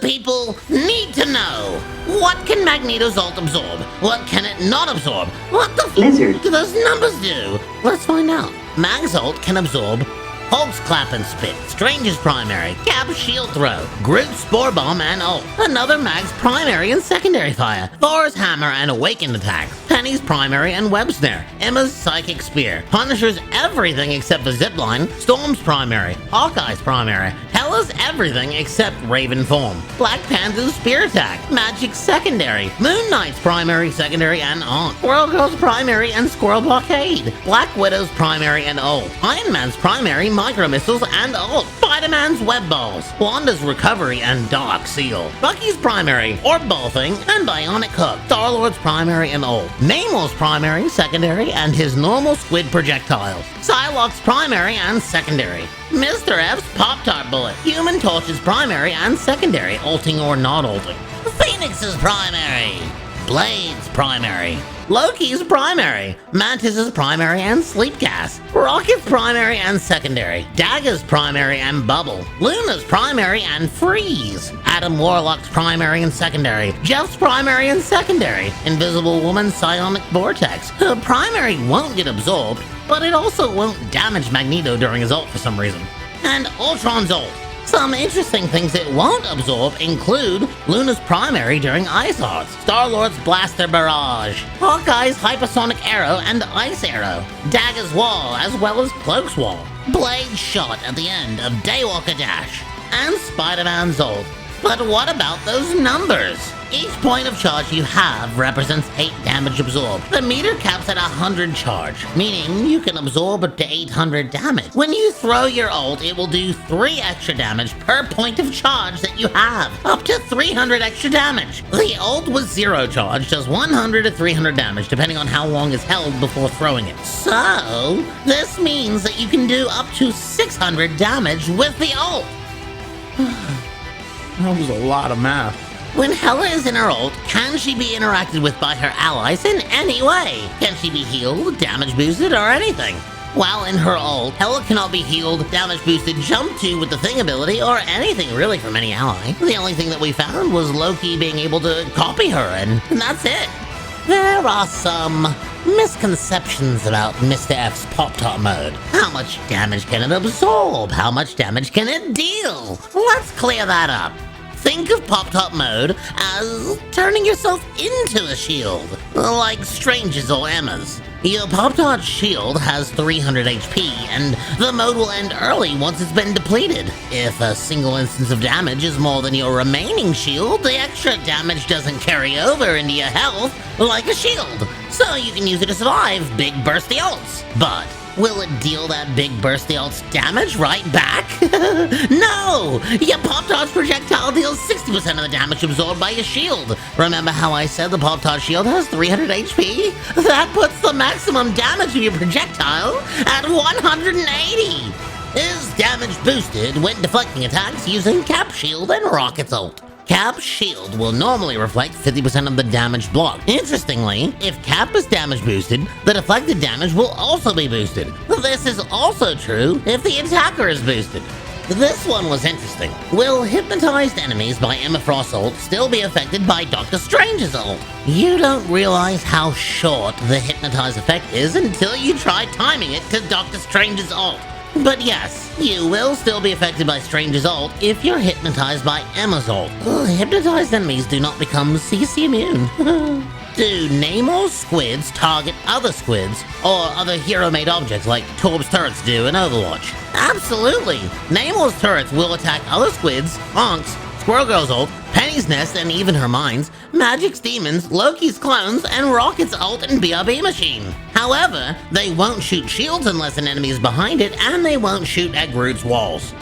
people need to know. What can Magneto's ult absorb? What can it not absorb? What the Lizard. do those numbers do? Let's find out. Mag's ult can absorb Hulk's Clap and Spit, Strange's primary, Cap's Shield Throw, Groot's Spore Bomb and ult, another Mag's primary and secondary fire, Thor's Hammer and Awakened attack, Penny's primary and Web Snare, Emma's Psychic Spear, Punisher's everything except the Zipline, Storm's primary, Hawkeye's primary, Hela's everything except Raven Form, Black Panther's Spear Attack, Magic's secondary, Moon Knight's primary, secondary and ult, Squirrel Girl's primary and Squirrel Blockade, Black Widow's primary and ult, Iron Man's primary, Micro Missiles and ult, Spider-Man's Web Balls, Wanda's Recovery and Dark Seal, Bucky's primary, Orb Ball Thing and Bionic Hook, Star-Lord's primary and ult, Namor's primary, secondary and his normal squid projectiles, Psylocke's primary and secondary, Mr. F's Pop-Tart Bullet, Human Torch's primary and secondary, ulting or not ulting, Phoenix's primary, Blade's primary, Loki's primary, Mantis's primary and Sleep Gas, Rocket's primary and secondary, Dagger's primary and Bubble, Luna's primary and Freeze, Adam Warlock's primary and secondary, Jeff's primary and secondary, Invisible Woman's Psionic Vortex. Her primary won't get absorbed, but it also won't damage Magneto during his ult for some reason. And Ultron's ult. Some interesting things it won't absorb include Luna's primary during Ice Hearts, Star-Lord's Blaster Barrage, Hawkeye's Hypersonic Arrow and Ice Arrow, Dagger's Wall as well as Cloak's Wall, Blade's Shot at the end of Daywalker Dash, and Spider-Man's ult. But what about those numbers? Each point of charge you have represents 8 damage absorbed. The meter caps at 100 charge, meaning you can absorb up to 800 damage. When you throw your ult, it will do 3 extra damage per point of charge that you have, up to 300 extra damage. The ult with 0 charge does 100 to 300 damage, depending on how long it's held before throwing it. So, this means that you can do up to 600 damage with the ult. That was a lot of math. When Hela is in her ult, can she be interacted with by her allies in any way? Can she be healed, damage boosted, or anything? While in her ult, Hela cannot be healed, damage boosted, jumped to with the Thing ability, or anything really from any ally. The only thing that we found was Loki being able to copy her, and that's it. There are some misconceptions about Mr. F's Pop-Tart mode. How much damage can it absorb? How much damage can it deal? Let's clear that up. Think of Pop-Tart mode as turning yourself into a shield, like Strange's or Emma's. Your Pop-Tart shield has 300 HP, and the mode will end early once it's been depleted. If a single instance of damage is more than your remaining shield, the extra damage doesn't carry over into your health like a shield, so you can use it to survive big bursty ults. But will it deal that big bursty ult's damage right back? No! Your Pop-Tart's projectile deals 60% of the damage absorbed by your shield. Remember how I said the Pop-Tart shield has 300 HP? That puts the maximum damage of your projectile at 180! Is damage boosted when deflecting attacks using Cap Shield and Rocket's ult. Cap's shield will normally reflect 50% of the damage blocked. Interestingly, if Cap is damage boosted, the deflected damage will also be boosted. This is also true if the attacker is boosted. This one was interesting. Will hypnotized enemies by Emma Frost's ult still be affected by Doctor Strange's ult? You don't realize how short the hypnotized effect is until you try timing it to Doctor Strange's ult. But yes, you will still be affected by Strange's ult if you're hypnotized by Emma's ult. Hypnotized enemies do not become CC immune. Do Namor's squids target other squids or other hero-made objects like Torb's turrets do in Overwatch? Absolutely! Namor's turrets will attack other squids, Onks, Squirrel Girl's ult, Penny's nest and even her mines, Magic's demons, Loki's clones, and Rocket's ult and BRB machine. However, they won't shoot shields unless an enemy is behind it, and they won't shoot at Groot's walls.